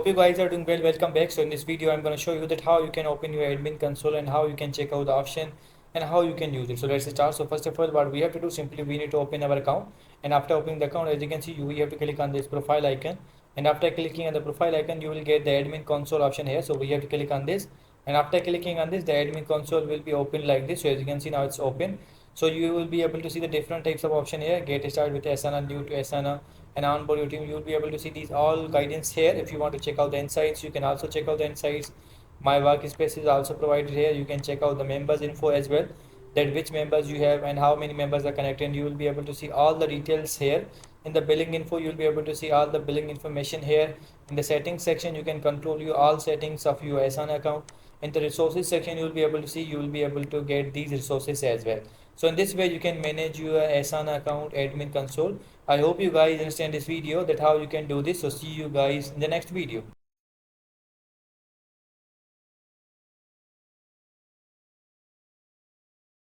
Hope you guys are doing well. Welcome back. So in this video, I'm going to show you that how you can open your admin console and how you can check out the option and how you can use it. So let's start. So first of all, what we have to do, simply we need to open our account, and after opening the account, as you can see, we have to click on this profile icon, and after clicking on the profile icon, you will get the admin console option here. So we have to click on this, and after clicking on this, the admin console will be open like this. So as you can see, now it's open. So you will be able to see the different types of option here. Get started with Asana, new to Asana, and onboard your team. You will be able to see these all guidance here. If you want to check out the insights, you can also check out the insights. My workspace is also provided here. You can check out the members info as well, that which members you have and how many members are connected. And you will be able to see all the details here. In the billing info, you will be able to see all the billing information here. In the settings section, you can control your all settings of your Asana account. In the resources section, you will be able to see, you will be able to get these resources as well. So in this way, you can manage your Asana account admin console. I hope you guys understand this video, that how you can do this. So see you guys in the next video.